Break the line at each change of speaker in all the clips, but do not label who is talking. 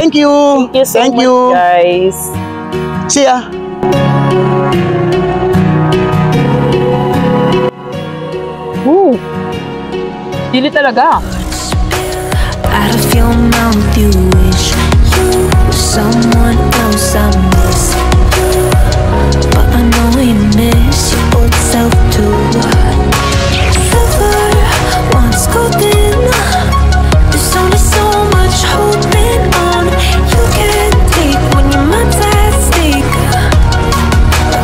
Thank you.
Thank you so much, guys.
See ya.
Woo! Dili talaga.
Out of your mouth, you wish you were someone else. I miss you, but I know we miss your old self too. Silver once golden. There's only so much holding on. You can't take when your mind's at stake.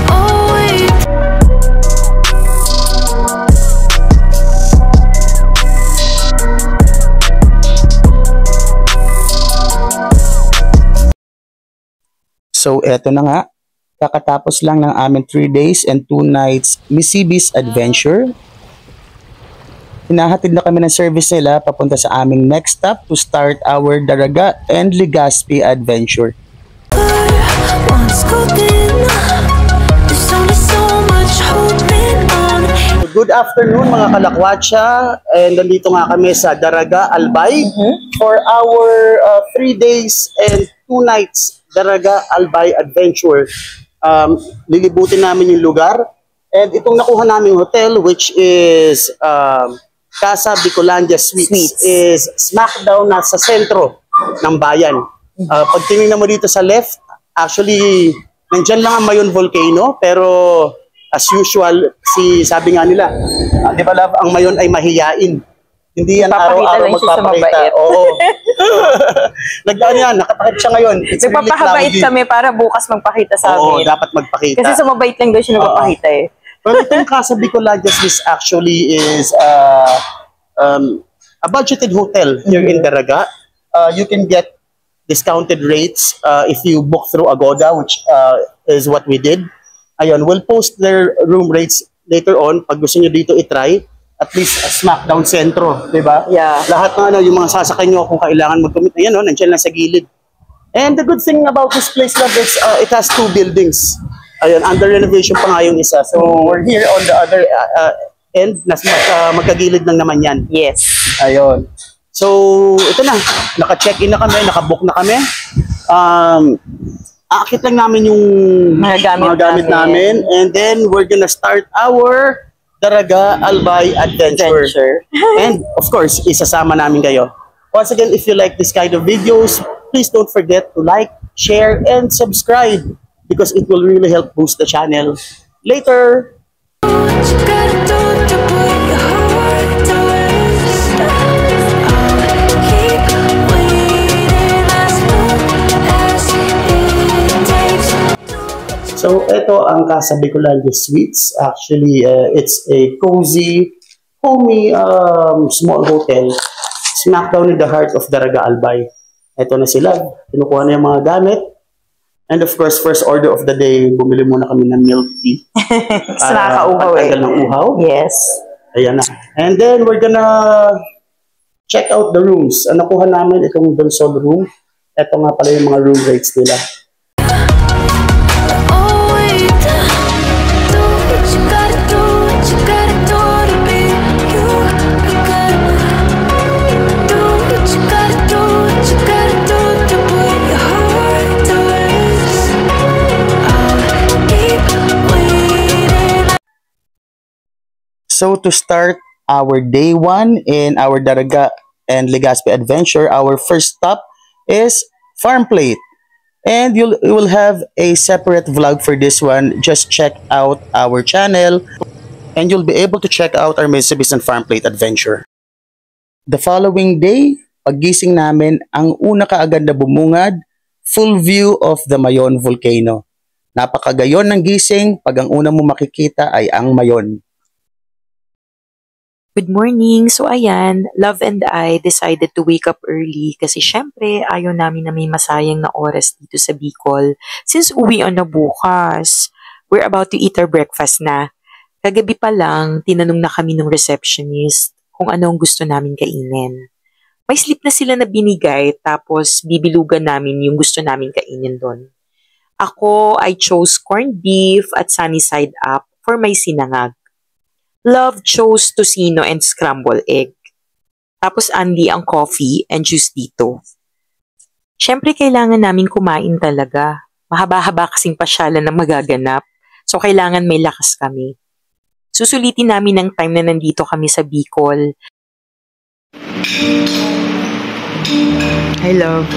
Oh wait.
So, eto na nga. Kakatapos lang ng amin 3 days and 2 nights Mississippi's Adventure. Hinahatid na kami ng service nila papunta sa aming next stop to start our Daraga and Legazpi Adventure.
Once golden. There's only so much holding on.
Good afternoon mga kalakwatsa, and nandito nga kami sa Daraga Albay for our 3 days and 2 nights Daraga Albay Adventure. Lilibutin namin yung lugar, and itong nakuha namin hotel, which is Casa Bicolandia Suites, is smack down na sa sentro ng bayan. Pag tingnan mo dito sa left, actually nandyan lang ang Mayon Volcano, pero as usual, sabi nga nila, di ba love, ang Mayon ay mahiyain. Hindi yan araw-araw magpapakita. Oo. Nagdaan yan, nakapakita siya ngayon.
Nagpapahabait kami para bukas magpakita sa amin.
Oo, dapat magpakita.
Kasi sumabait lang daw siya nagpapakita eh.
Pero itong Casa Bicolandia Suites actually is a budgeted hotel here in Daraga. You can get discounted rates if you book through Agoda, which is what we did. Ayun, we'll post their room rates later on pag gusto nyo dito itry. At least smackdown sentro, di ba?
Yeah.
Lahat ng yung mga sasakay nyo kung kailangan mag-commute, ayan, nandiyan lang sa gilid. And the good thing about this place, love, is it has 2 buildings. Ayun, under renovation pa nga yung isa. So we're here on the other end, magkagilid lang naman yan.
Yes.
Ayun. So ito na, naka-check-in na kami, naka-book na kami. Aakit lang namin yung
mga gamit
namin. And then we're gonna start our Daraga Albay Adventure. And of course, isasama namin kayo. Once again, if you like this kind of videos, please don't forget to like, share, and subscribe because it will really help boost the channel. Later!
What you gotta do to put your heart to rest? I'll keep waiting as long as it takes.
So, ito ang Casa Bicolandia Suites. Actually, it's a cozy, homey, small hotel. Smack down in the heart of Daraga Albay. Ito na sila. Kinukuha na yung mga gamit. And of course, first order of the day, bumili muna kami ng milk tea.
Sa nakaka-uhaw eh.
Ng uhaw.
Yes.
Ayan na. And then, we're gonna check out the rooms. Ang nakuha namin, itong Donsol room. Ito nga pala yung mga room rates nila. So to start our day 1 in our Daraga and Legazpi Adventure, our first stop is Farm Plate. And you will have a separate vlog for this one. Just check out our channel and you'll be able to check out our Mitsubishi Farm Plate Adventure. The following day, paggising namin, ang una kaagad na bumungad, full view of the Mayon Volcano. Napakagayon ng gising pag ang una mo makikita ay ang Mayon.
Good morning! So ayan, Love and I decided to wake up early kasi syempre ayaw namin na may masayang na oras dito sa Bicol since uwian na bukas. We're about to eat our breakfast na. Kagabi pa lang, tinanong na kami ng receptionist kung ano ang gusto namin kainin. May slip na sila na binigay tapos bibilugan namin yung gusto namin kainin doon. Ako, I chose corned beef at sunny side up for my sinangag. Love chose tocino and scrambled egg. Tapos Andy ang coffee and juice dito. Siyempre, kailangan namin kumain talaga. Mahaba-haba kasing pasyalan na magaganap. So, kailangan may lakas kami. Susulitin namin ang time na nandito kami sa Bicol.
I love.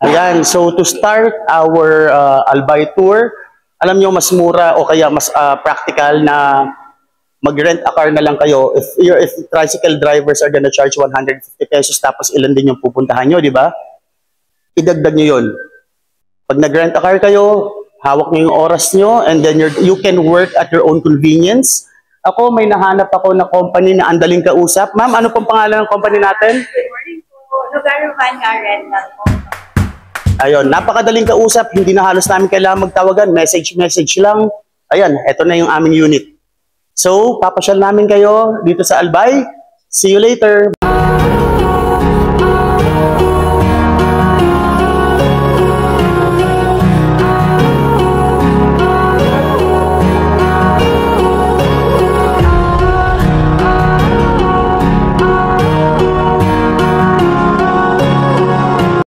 Ayan, so to start our Albay tour, alam nyo mas mura o kaya mas practical na mag-rent a car na lang kayo. If tricycle drivers are gonna charge 150 pesos tapos ilan din yung pupuntahan nyo, di ba? Idagdag nyo yun. Pag nag-rent a car kayo, hawak nyo yung oras nyo and then you can work at your own convenience. Ako, may nahanap ako na company na andaling kausap. Ma'am, ano pong pangalan ng company natin?
Good morning po. Lugar Van Rental po.
Ayun, napakadaling kausap. Hindi na halos namin kailangan magtawagan. Message lang. Ayan, eto na yung aming unit. So, papasyal namin kayo dito sa Albay. See you later.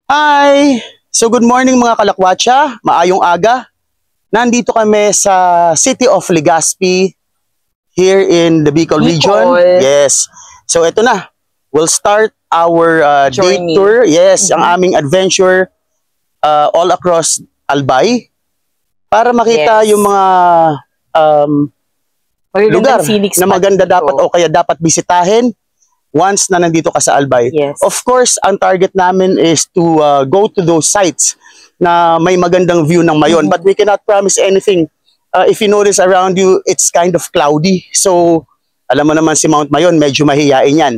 Hi! So good morning mga kalakwatsa, maayong aga. Nandito kami sa City of Legazpi here in the Bicol region. Yes. So ito na. We'll start our day
Journey.
tour. Yes, ang aming adventure all across Albay para makita
Yes.
yung mga lugar
Scenic
na
spot
maganda
dito.
dapat o kaya dapat bisitahin once na nandito ka sa Albay.
Yes.
Of course, ang target namin is to go to those sites na may magandang view ng Mayon. But we cannot promise anything. If you notice around you, it's kind of cloudy. So, alam mo naman si Mount Mayon, medyo mahihiyain yan.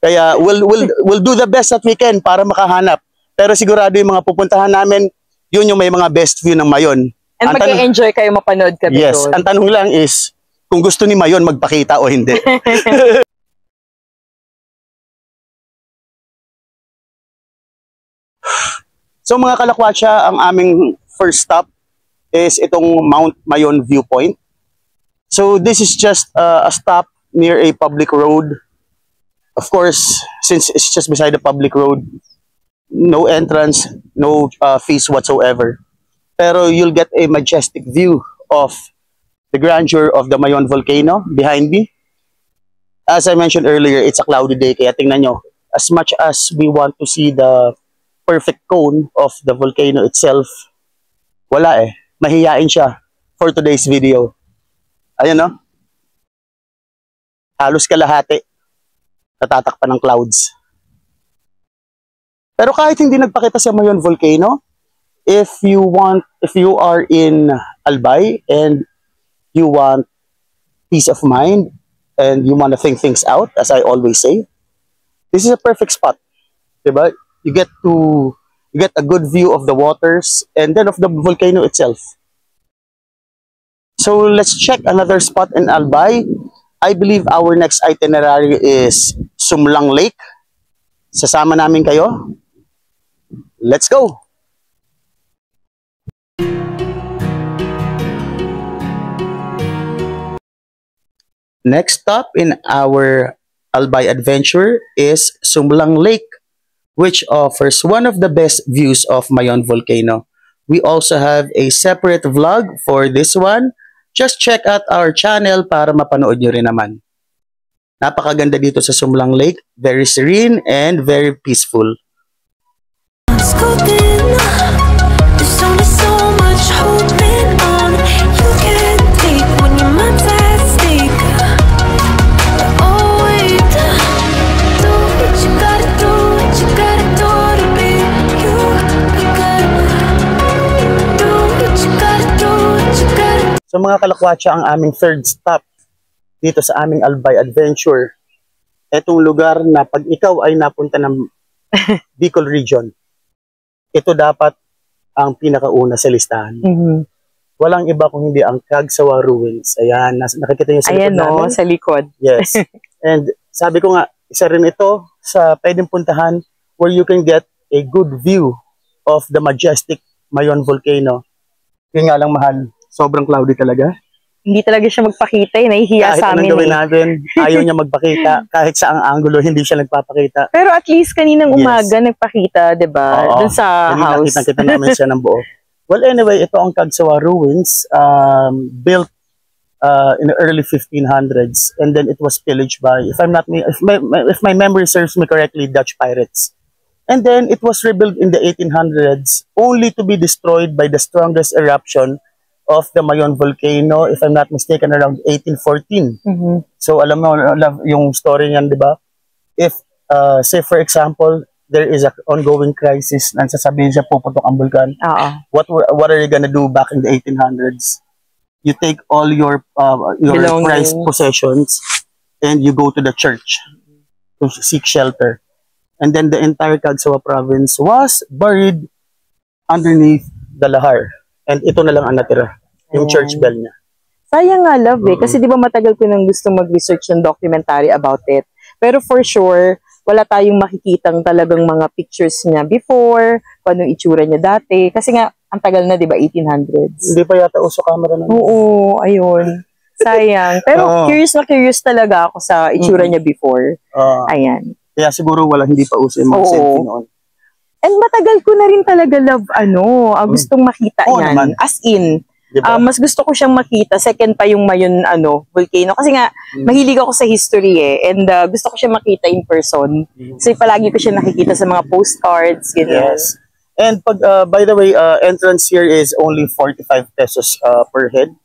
Kaya we'll do the best that we can para makahanap. Pero sigurado yung mga pupuntahan namin, yun yung may mga best view ng Mayon.
And
Ang tanong-
mag-enjoy kayo mapanood kami
Yes,
doon.
ang tanong lang is kung gusto ni Mayon magpakita o hindi. So mga kalakwatsa, ang aming first stop is itong Mount Mayon viewpoint. So this is just a stop near a public road. Of course, since it's just beside the public road, no entrance, no fees whatsoever. Pero you'll get a majestic view of the grandeur of the Mayon volcano behind me. As I mentioned earlier, it's a cloudy day, kaya tingnan nyo, as much as we want to see the perfect cone of the volcano itself, wala eh. Mahihain siya for today's video. Ayan no? Halos kalahati. Natatakpan ng clouds. Pero kahit hindi nagpakita sa Mayon volcano, if you are in Albay and you want peace of mind and you want to think things out, as I always say, this is a perfect spot. Diba? You get a good view of the waters and then of the volcano itself. So let's check another spot in Albay. I believe our next itinerary is Sumlang Lake. Sasama namin kayo. Let's go! Next stop in our Albay adventure is Sumlang Lake, which offers one of the best views of Mayon volcano. We also have a separate vlog for this one. Just check out our channel para mapanood nyo rin naman. Napakaganda dito sa Sumlang Lake. Very serene and very peaceful.
It's golden. There's only so much holding on. You can't take when your mind's at stake. Oh wait, do what you gotta do, what you gotta do to be you. You gotta do what you gotta do, what you gotta.
So mga kalakwatsa, ang aming third stop dito sa aming Albay adventure. Etong lugar na pag ikaw ay napunta ng Bicol region, ito dapat ang pinakauna sa listahan. Walang iba kung hindi ang Cagsawa Ruins. Ayan, nakikita niyo sa likod
Ayan no,
namin.
sa likod.
Yes. And sabi ko nga, isa rin ito sa pwedeng puntahan where you can get a good view of the majestic Mayon volcano. Yung nga lang mahal, sobrang cloudy talaga.
Hindi talaga siya magpakita, nahihiya
Kahit
sa
anong
amin.
gawin natin, ayaw niya magpakita. Kahit sa ang angulo, hindi siya nagpapakita.
Pero at least kaninang
Yes.
umaga nagpakita, 'di ba?
Oo.
Dun sa
Hindi
house.
nakita namin siya ng buo. Well, anyway, ito ang Cagsawa Ruins, built in the early 1500s, and then it was pillaged by, if my memory serves me correctly, Dutch pirates. And then it was rebuilt in the 1800s, only to be destroyed by the strongest eruption of the Mayon volcano, if I'm not mistaken, around 1814.
Mhm.
So alam mo yung story niyan, di ba? If, say for example, there is an ongoing crisis, nang sasabihin siya puputok ang bulkan,
Oo.
what are you gonna do back in the 1800s? You take all your
Belongings.
prized possessions and you go to the church to seek shelter. And then the entire Cagsawa province was buried underneath the lahar. And ito na lang ang natira, yung
Ayan.
church bell niya.
Sayang nga, love, kasi di ba matagal ko nang gusto mag-research ng documentary about it. Pero for sure, wala tayong makikitang talagang mga pictures niya before, kung ano yung itsura niya dati. Kasi nga, ang tagal na, di ba, 1800s.
Hindi pa yata uso camera na.
Oo, ayun. Sayang. Pero
Oo.
curious talaga ako sa itsura niya before. Ayan.
Kaya siguro hindi pa uso yung mga
Oo.
selfie noon.
And matagal ko na rin talaga, love, gustong makita
Oo
yan.
naman.
As in,
Diba?
mas gusto ko siyang makita. Second pa yung Mayon, volcano. Kasi nga, mahilig ako sa history And gusto ko siya makita in person. Kasi palagi ko siya nakikita sa mga postcards, ganyan.
Yes. And by the way, entrance here is only 45 pesos per head.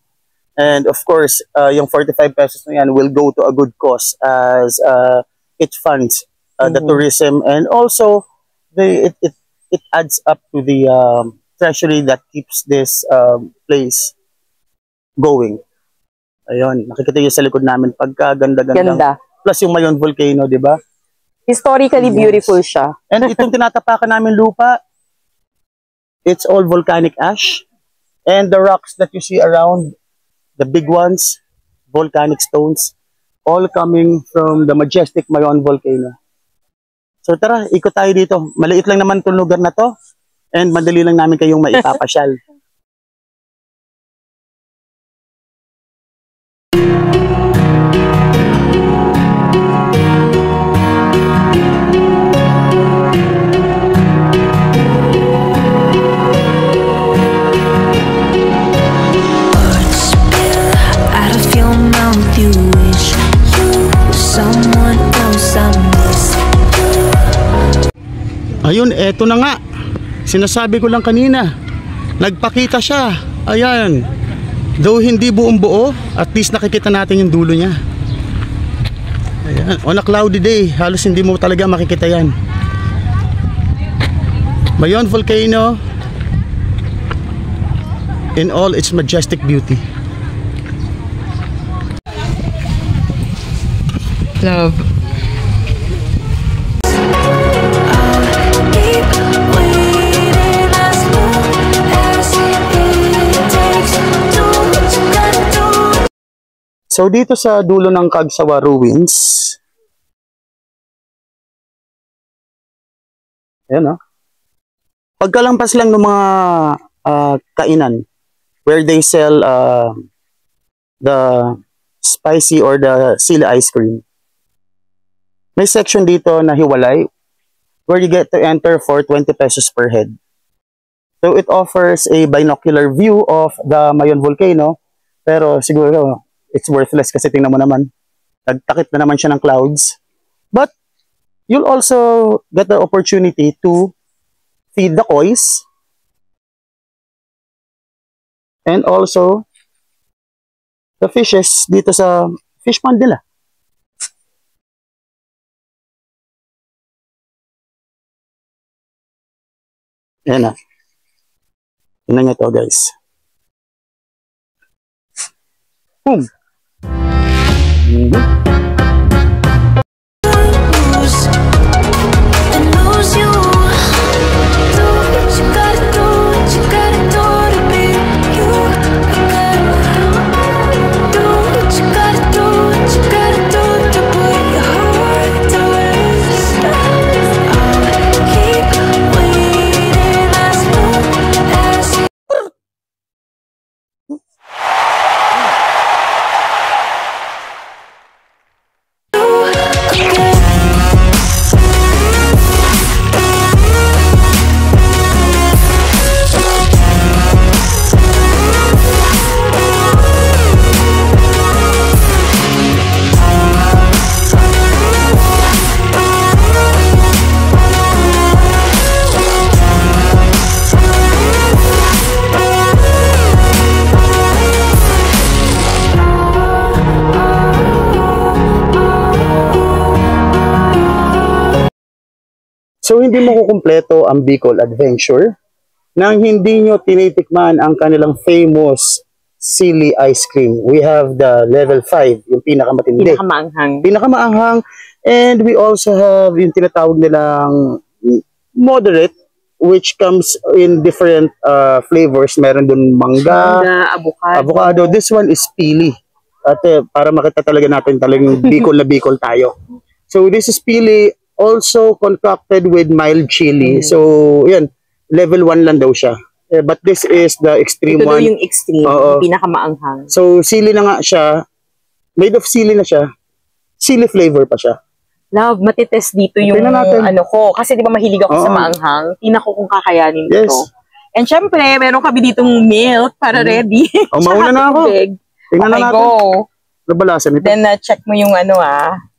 And of course, yung 45 pesos na yan will go to a good cause as it funds the tourism, and also it adds up to the treasury that keeps this place going. Ayun, nakikita niyo sa likod namin pagkaganda-ganda.
Ganda.
Plus yung Mayon volcano, di ba?
Historically beautiful siya.
And itong tinatapakan namin lupa, it's all volcanic ash. And the rocks that you see around, the big ones, volcanic stones, all coming from the majestic Mayon volcano. So tara, ikot tayo dito. Maliit lang naman itong lugar na to. And madali lang namin kayong maipapasyal.
Spill out of your mouth, you wish you were someone else. I miss
Ayun, eto na nga. Sinasabi ko lang kanina. Nagpakita siya. Ayan. Though hindi buong buo, at least nakikita natin yung dulo niya. Ayan. On a cloudy day, halos hindi mo talaga makikita yan. Mayon volcano in all its majestic beauty.
Love.
keep waiting as long as it takes. Do what you gotta do.
So dito sa dulo ng Cagsawa Ruins, ayan pagkalampas lang ng mga kainan where they sell the spicy or the sili ice cream, may section dito na hiwalay where you get to enter for 20 pesos per head. So it offers a binocular view of the Mayon volcano, pero siguro it's worthless kasi tingnan mo naman, nagtakip na naman siya ng clouds. But you'll also get the opportunity to feed the kois and also the fishes dito sa fish pond nila. Ayan na. Tingnan nyo to, guys. Boom!
Lose and lose you. Do what you gotta do, what you gotta do to be you. Do what you gotta do, what you gotta do to put your heart to rest. I'll keep waiting as long as
So hindi mo kukumpleto ang Bicol Adventure nang hindi nyo tinitikman ang kanilang famous Silly Ice Cream. We have the level 5, yung pinakamatindi.
Pinakamaanghang.
Pinakamaanghang. And we also have yung tinatawag nilang moderate, which comes in different flavors. Meron dun mangga, avocado. This one is pili. At para makita talaga natin talagang Bicol na Bicol tayo. So this is pili, also concocted with mild chili. So yan, level 1 lang daw siya. But this is the extreme
Ito daw
one.
yung extreme,
Oo.
yung pinakamaanghang.
So sili na nga siya. Made of sili na siya. Sili flavor pa siya.
Love, matitest dito yung
Tingnan natin.
ano ko. Kasi di ba mahilig ako sa
Oo.
maanghang. Tingnan ko kung kakayanin
Yes.
ito. And syempre, meron kami ditong milk para ready.
Oh, mauna na ako.
Tubig.
Tingnan na
Okay,
natin.
go.
Nabalasan ito.
Then, check mo yung ano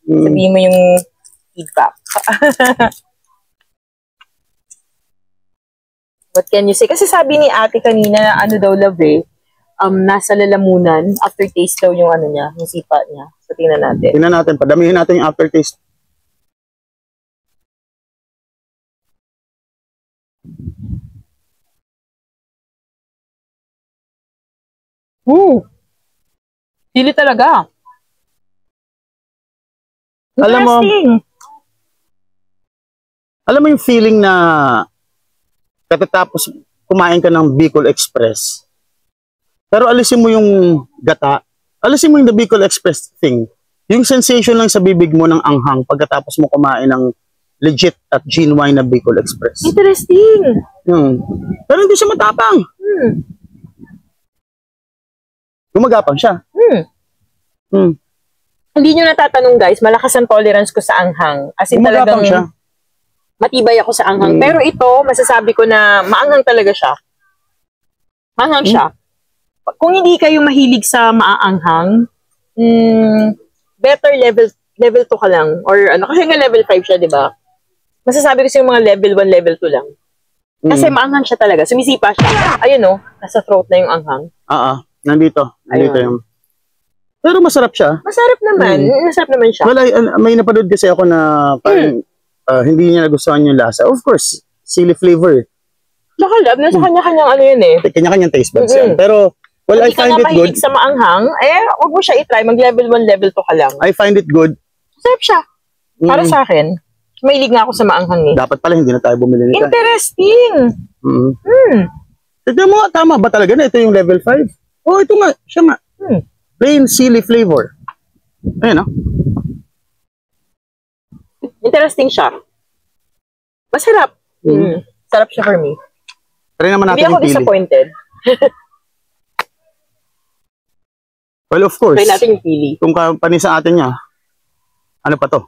sabihin mo yung feedback. What can you say? Kasi sabi ni ate kanina na ano daw love nasa lalamunan, aftertaste daw yung ano niya, yung sipa niya. So, tingnan natin.
Tingnan natin. Padamihin natin yung aftertaste.
Sili talaga. Interesting.
Alam mo yung feeling na katatapos kumain ka ng Bicol Express, pero alisin mo yung gata, alisin mo yung the Bicol Express thing, yung sensation lang sa bibig mo ng anghang pagkatapos mo kumain ng legit at genuine na Bicol Express.
Interesting.
Pero hindi siya matapang. Gumagapang siya.
Hindi nyo natatanong guys, malakas ang tolerance ko sa anghang. As in
Gumagapang
talagang
siya.
matibay ako sa anghang. Pero ito, masasabi ko na maanghang talaga siya. Maanghang siya. Kung hindi kayo mahilig sa maaanghang, better level 2 ka lang. Or ano, kasi nga level 5 siya, di ba? Masasabi ko sa yung mga level 1, level 2 lang. Kasi maanghang siya talaga. Sumisipa siya. Ayun o, nasa throat na yung anghang.
Nandito. Nandito
Ayun.
yung... Pero masarap siya.
Masarap naman. Masarap naman siya.
Well, may napanood kasi ako na parang hindi niya nagustuhan yung lasa. Of course, sili flavor.
Tsaka love, nasa kanya-kanyang ano yun eh.
Kanya-kanyang taste buds yan. Pero, well, I
Hindi ka
find
nga
it good.
mahilig sa maanghang, wag mo siya i-try. Mag-level 1, level 2 ka lang.
I find it good.
Masarap siya. Para sa akin, mahilig nga ako sa maanghang eh.
Dapat pala hindi na tayo bumili nito.
Interesting!
Tignan mo, tama ba talaga na ito yung level 5? Oh, ito nga. Siya nga. Plain sili flavor. Ayun, no?
Interesting siya. Masarap. Sarap siya for me.
Try naman
Hindi
natin
ako
yung pili.
disappointed.
Well, of course.
Try natin yung pili.
Kung panisa atin niya, ano pa to?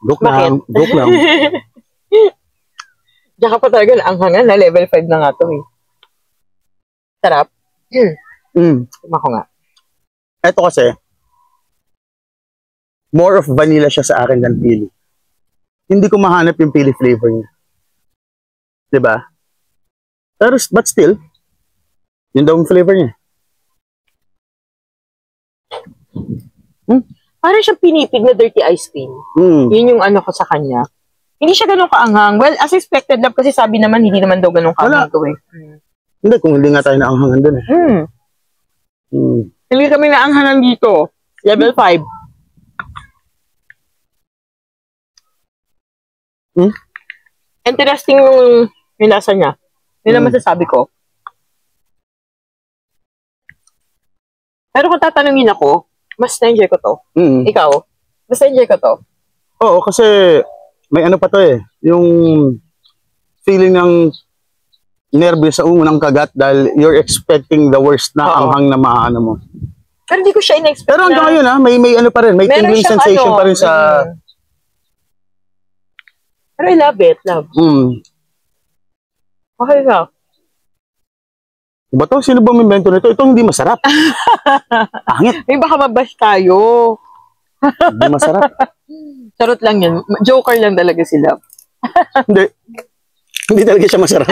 Joke lang. Joke lang.
Diyan ka pa talaga na anghangan na level 5 na nga to eh. Sarap. Tuma ko nga.
Ito kasi, more of vanilla siya sa akin than pili. Hindi ko mahanap yung pili flavor niya. Diba? Pero, but still, yun daw yung flavor niya.
Parang siyang pinipig na dirty ice cream. Yun yung ano ko sa kanya. Hindi siya ganun kaanghang. Well, as expected love kasi sabi naman, hindi naman daw ganun kaanghang to eh.
Hindi, kung hindi nga tayo naanghangan dun eh.
Hindi kami naanghangan dito. Level 5. Interesting yung lasa niya. Yun ang masasabi ko. Pero kung tatanungin ako, mas na-enjoy ko to. Ikaw, mas na-enjoy ko to.
Oo, kasi may ano pa to eh. Yung feeling ng nervous sa unang kagat dahil you're expecting the worst na anghang na maano mo.
Pero hindi ko siya in-expect
Pero hanggang ngayon may ano pa rin, may
meron
tingling
siyang
sensation
ano,
pa rin sa...
Pero I love it, love. Okay ka.
Diba to? Sino ba may invento nito? Ito hindi masarap. Pangit.
May baka mabash tayo.
Hindi masarap.
Charot lang yun. Joker lang talaga sila.
Hindi. Hindi talaga siya masarap.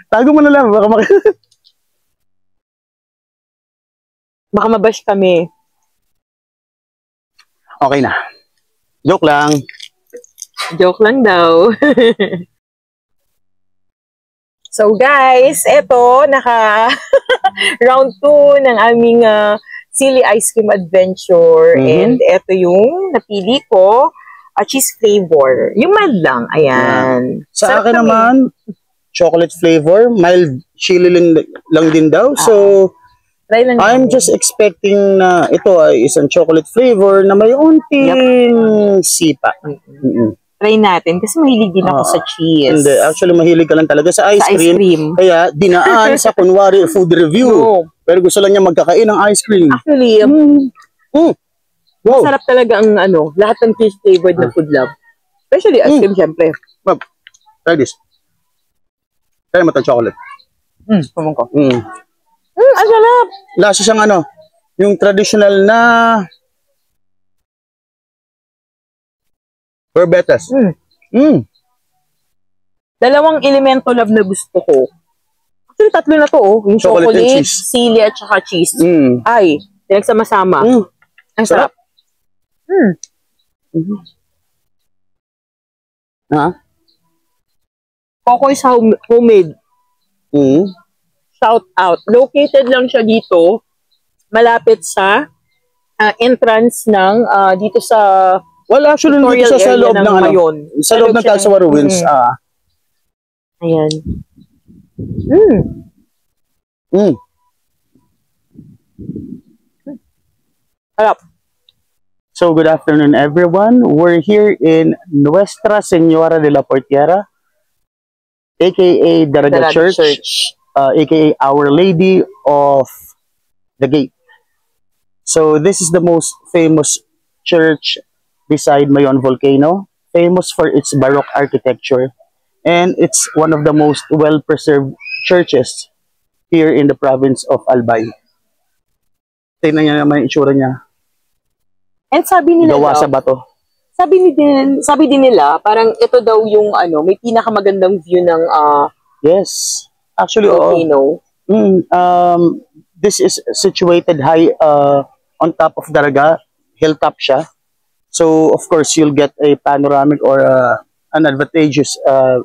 Tago mo na lang.
Baka mabash kami.
Okay na. Joke lang.
Joke lang daw. So guys, eto, naka round 2 ng aming silly ice cream adventure.
Mhm.
And eto yung napili ko, cheese flavor. Yung mild lang, ayan.
Sa
Sarap
akin naman, chocolate flavor, mild chili lang din daw. So,
Try lang
I'm
namin.
just expecting na ito ay isang chocolate flavor na may unting sipa. Mm-mm.
Try natin kasi mahilig din ako sa cheese.
Hindi, actually mahilig ka lang talaga sa ice
Sa ice
cream.
cream.
Kaya dinaan sa kunwari food review.
No.
Pero gusto lang niya magkakain ng ice cream.
Actually,
Wow.
sarap talaga ang lahat ng cheese flavored na food love. Especially ice cream, syempre.
Try this. Try mo ito chocolate.
Kumang ko.
Mm.
Ang sarap!
Lasa siyang yung traditional na Corbetas.
Dalawang elemento love na gusto ko. Actually, 3 na to, Yung
Chocolate and
chocolate,
cheese.
sili, at saka cheese.
Mm.
Ay, pinagsama-sama. Ang sarap.
Ha?
Coco is homemade.
Mm.
Shout out. Located lang siya dito, malapit sa entrance ng dito sa
Well, actually, nandito siya sa
area
loob ng
Mayon.
sa loob ng
siya
Calzada Ruins.
Ayan. Sarap.
So, good afternoon, everyone. We're here in Nuestra Señora de la Portiera, aka Daraga Church, aka Our Lady of the Gate. So, this is the most famous church beside Mayon Volcano, famous for its Baroque architecture, and it's one of the most well-preserved churches here in the province of Albay. Tingnan niya naman yung itsura niya.
And sabi nila,
Gawa sa bato.
sabi din nila, parang ito daw yung may pinakamagandang view ng
Yes. Actually,
volcano.
this is situated high on top of Daraga, hilltop siya. So, of course, you'll get a panoramic or an advantageous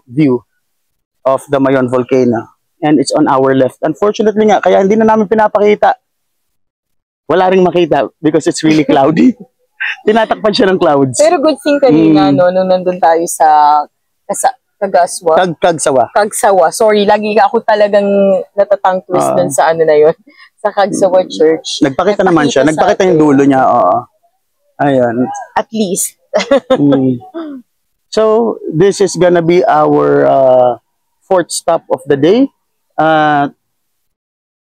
view of the Mayon volcano. And it's on our left. Unfortunately nga, kaya hindi na namin pinapakita. Wala ring makita because it's really cloudy. Tinatakpan siya ng clouds.
Pero good thing kanina, nung nandun tayo sa Kagaswa. Kagsawa. Sorry, lagi ako talagang natatang twist dun sa na yun. Sa Kagsawa Church.
Nagpakita naman siya. Nagpakita yung dulo niya. Ayan.
At least.
So, this is gonna be our 4th stop of the day.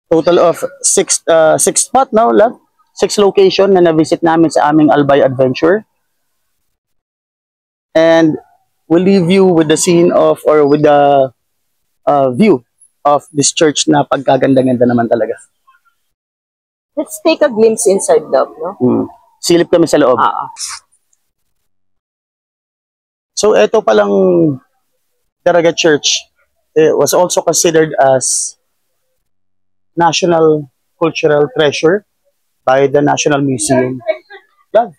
Total of 6 spot now, love. 6 location na na-visit namin sa aming Albay Adventure. And we'll leave you with the scene of, or with the view of this church na pagkaganda-ganda naman talaga.
Let's take a glimpse inside, love, no?
Silip kami sa loob. So, ito palang Daraga Church was also considered as National Cultural Treasure by the National Museum. Love.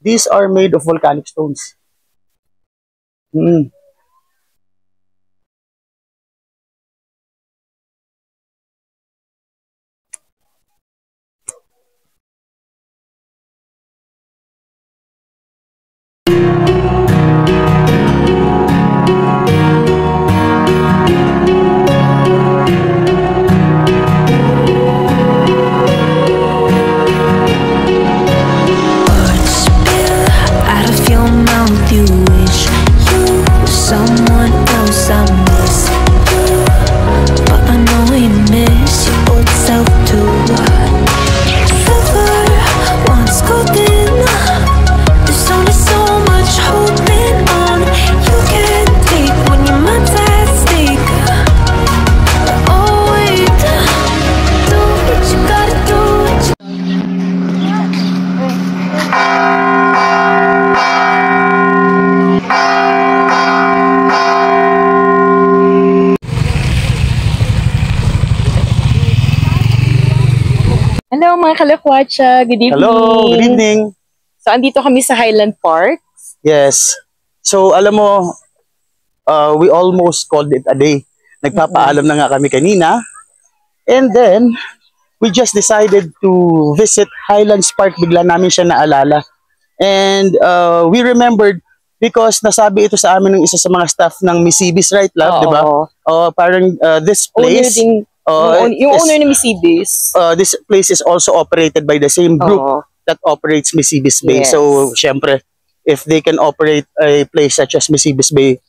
These are made of volcanic stones.
Out of your mouth, you wish you were someone else. I miss you, but I know you miss your old self too. Silver once golden, there's only so much holding on. You can't take when your mind's at stake. Oh wait, do what you gotta do.
Hello mga kalakwatsa, good evening.
Hello, good evening.
So, andito kami sa Highland Park.
Yes. So, alam mo, we almost called it a day. Nagpapaalam na nga kami kanina. And then, we just decided to visit Highlands Park. Bigla namin siya naalala. And we remembered because nasabi ito sa amin ng isa sa mga staff ng Miss Ibis, right, love?
Oo.
Diba? Parang this
Owner
place,
din, yung owner ni Miss Ibis.
this place is also operated by the same group
Oo.
that operates Miss Ibis Bay.
Yes.
So, syempre, if they can operate a place such as Miss Ibis Bay,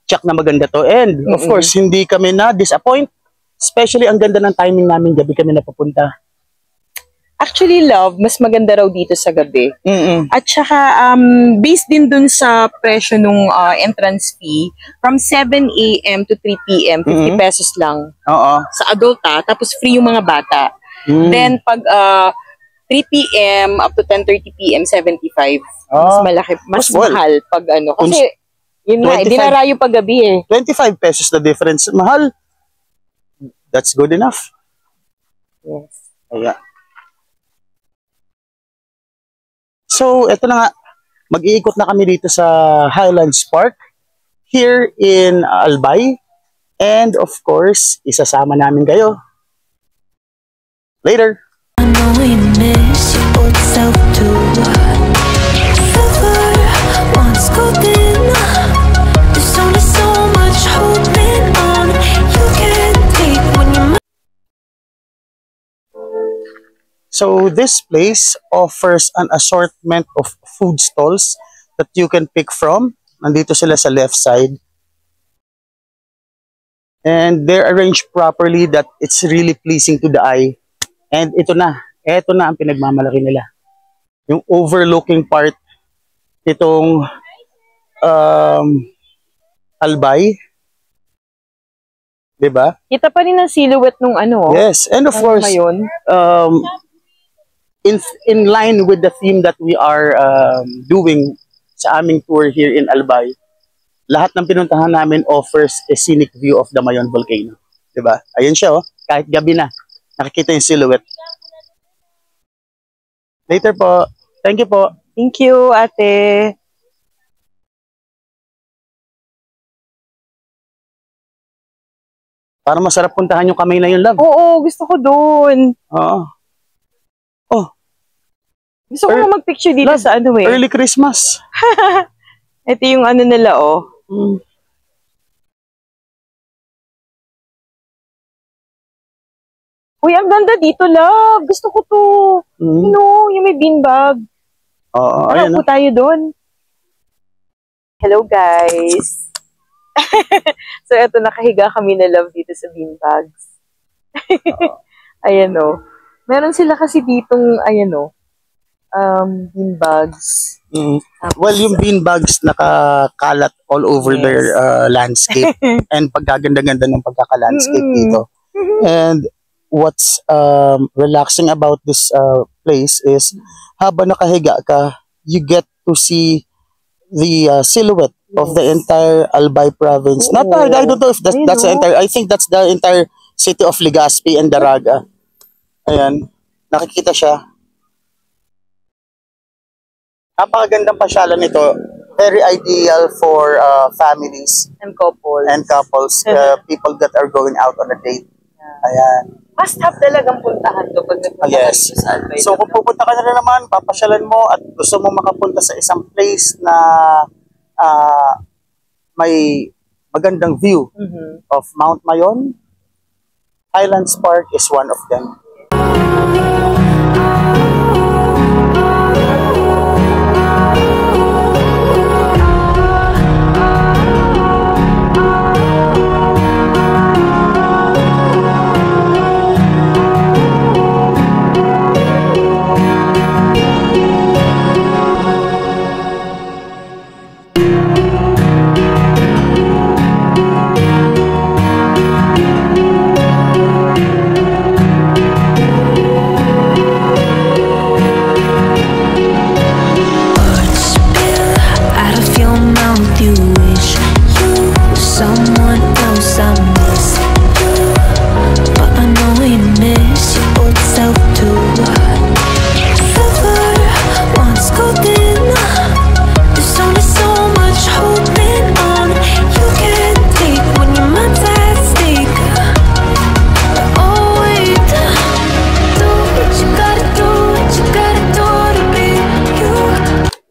tsak na maganda to. And, of course, hindi kami na-disappoint. Especially, ang ganda ng timing namin, gabi kami napapunta.
Actually, love, mas maganda raw dito sa gabi.
Mm-mm.
At saka, based din dun sa presyo nung entrance fee, from 7 a.m. to 3 p.m., 50 pesos lang
Oo.
sa adult tapos free yung mga bata.
Mm.
Then, pag 3 p.m. up to 10:30 p.m., 75. Mas malaki, mas
Mas full.
mahal pag ano. Kasi, yun nga,
25.
dinarayo pag gabi eh.
25 pesos na difference. Mahal. That's good enough.
Yes.
Ayan. So, eto na nga. Mag-iikot na kami dito sa Highlands Park here in Albay. And of course, isasama namin kayo. Later.
I know we miss your old self too. Silver once golden. There's only so much holding on. You can't take when you're
So this place offers an assortment of food stalls that you can pick from. Nandito sila sa left side. And they're arranged properly that it's really pleasing to the eye. And ito na ang pinagmamalaki nila. Yung overlooking part itong Albay. 'Di ba?
Kita pa rin ang silhouette nung ano.
Yes, and of course,
ngayon.
in line with the theme that we are doing sa aming tour here in Albay, lahat ng pinuntahan namin offers a scenic view of the Mayon volcano. 'Di ba? Ayun siya, oh. Kahit gabi na, nakikita yung silhouette. Later po. Thank you po.
Thank you, ate.
Para masarap puntahan yung kamay na yun, love.
Oo, gusto ko doon.
Oo. Oh,
Gusto ko na mag-picture dito
Love,
sa ano eh.
early Christmas.
Ito yung ano nila, oh.
Mm.
Uy, ang ganda dito, love. Gusto ko to.
Mm.
Ano, yung may beanbag.
Oo,
Tara,
ayan.
upo tayo doon. Hello, guys. So, eto, nakahiga kami na love dito sa beanbags. Ayan, oh. Meron sila kasi ditong, ayan, oh, beanbags.
Mm. Well, yung beanbags nakakalat all over
Yes.
their landscape and pagkaganda-ganda ng pagkaka-landscape
Mm.
dito. And what's relaxing about this place is habang nakahiga ka, you get to see the silhouette of the entire Albay province. Not
Oo.
I don't know if that's the
Ayun, oh.
entire, I think that's the entire city of Legazpi and Daraga. Ayan, nakikita siya. Napakagandang pasyalan nito. Very ideal for families
And couple.
and couples, people that are going out on a date. Ayan.
Must have talagang puntahan to pag nagpunta
Yes.
dito sa Albay.
So kung pupunta ka na naman, papasyalan mo at gusto mo makapunta sa isang place na may magandang view
Mhm.
of Mount Mayon, Highlands Park is one of them.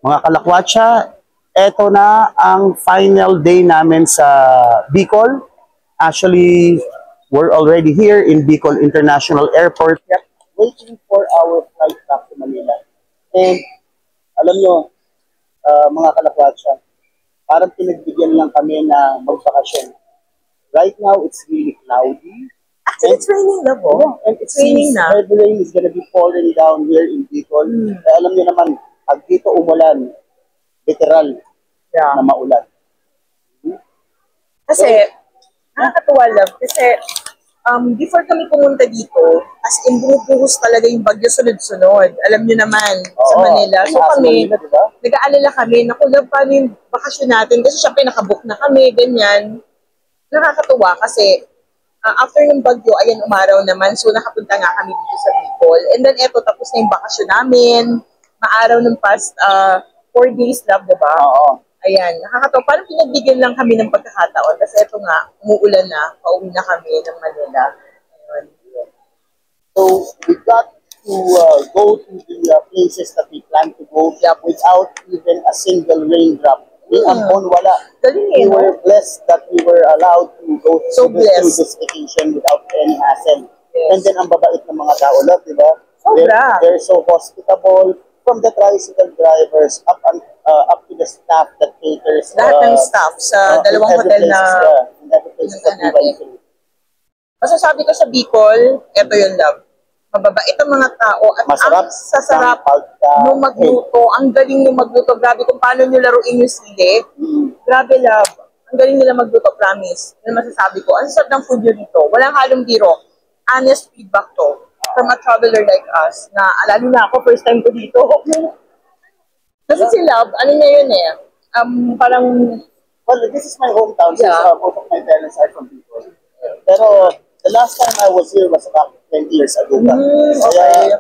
Mga kalakwatsa, eto na ang final day namin sa Bicol. Actually, we're already here in Bicol International Airport, waiting for our flight back to Manila. And alam nyo, mga kalakwatsa, parang pinagbigyan lang kami na magbakasyon. Right now, it's really cloudy.
Actually, it's raining na po.
And it
Raining
seems
na.
heavy rain is gonna be pouring down here in Bicol. Kaya alam niyo naman, pag dito umulan, literal na maulan.
Kasi, nakakatuwa lang. Kasi, before kami pumunta dito, as in bumubuhos talaga yung bagyo sunod-sunod. Alam niyo naman, sa
Oo,
Manila. So
nasa
kami,
Manila, diba?
nag-aalala kami, naku, love, paano yung bakasyon natin? Kasi syempre nakabook na kami, ganyan. Nakakatuwa kasi, after ng bagyo, ayan, umaraw naman. So, nakapunta nga kami dito sa Bicol. And then, eto, tapos na yung bakasyon namin. Maaraw ng past 4 days, love, diba?
Oo.
Ayan, nakakatawa. Parang pinagbigyan lang kami ng pagkakataon kasi ito nga, umuulan na, pauwi na kami ng Manila. Ayun.
So, we got to go to the places that we plan to go without even a single raindrop. Ni Ampon, wala.
Galing
We
eh, no?
were blessed that we were allowed to go
So
through this vacation without any hassle.
Yes.
And then, ang babait ng mga tao, love, di ba?
Sobra.
They're so hospitable, from the tricycle drivers up to the staff that caters.
Lahat ng staff sa dalawang hotel na
in every place that we went to.
masasabi ko sa Bicol, eto yung love. Mababait ang mga tao at
Masarap
ang sasarap
ang
nung magluto. Ang galing nung magluto. Grabe kung paano nyo laruin yung sili. Grabe, love. Ang galing nila magluto, promise. Yan masasabi ko. Ang sarap ng food nyo dito. Walang halong biro. Honest feedback to. From a traveler like us. Na, lalo na ako, first time ko dito. Kasi si Love, ano na yun eh. Parang,
Well, this is my hometown since
Yeah.
both of my parents are from Bicol. Pero the last time I was here was about 20 years ago.
okay.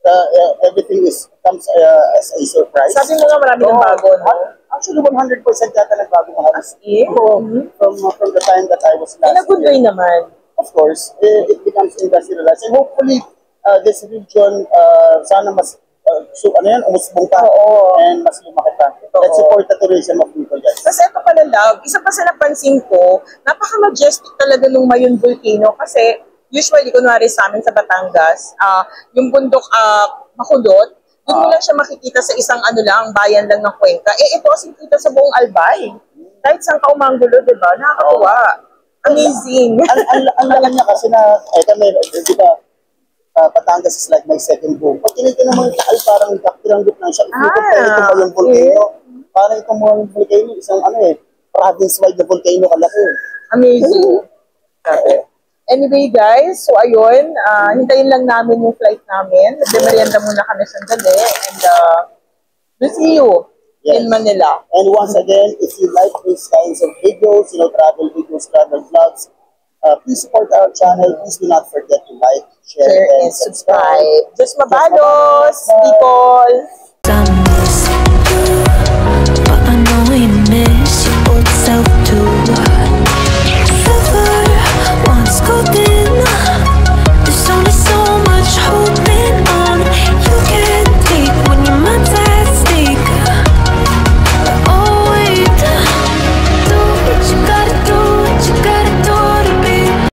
Kaya everything comes as a surprise.
Sabi mo nga marami ng bago, no?
Actually, 100% yata nagbago mga halos.
Yeah.
From the time that I was
In a
last
good way
here.
naman.
Of course, it becomes industrialized. And hopefully, this region, sana mas, umusbong pa.
Oo.
And mas lumaki pa. Let's support the tourism of Bicol, guys.
Kasi ito pala, Love, isa pa sa napansin ko, napaka-majestic talaga nung Mayon Volcano kasi usually, kunwari sa amin sa Batangas, yung bundok Makulot, doon mo lang siya makikita sa isang bayan lang ng Cuenca. Ito kasi kita sa buong Albay. Kahit saan ka umanggulo, di ba? Nakakatuwa. Amazing.
Ang laki niya kasi na, kami, di ba, Batangas is like my second home. Pag tinitin naman yung taal, parang pinanggot lang siya. Ito ba yung volcano? Parang itong mga volcano, isang province-wide na volcano kalaki.
Amazing. Anyway guys, so ayun, hintayin lang namin yung flight namin. Nagmerienda muna kami sandali and we'll see you in Manila.
And once again, if you like these kinds of videos, travel videos, travel vlogs, please support our channel. Please do not forget to like, share,
Share and subscribe. Just mabalos, people!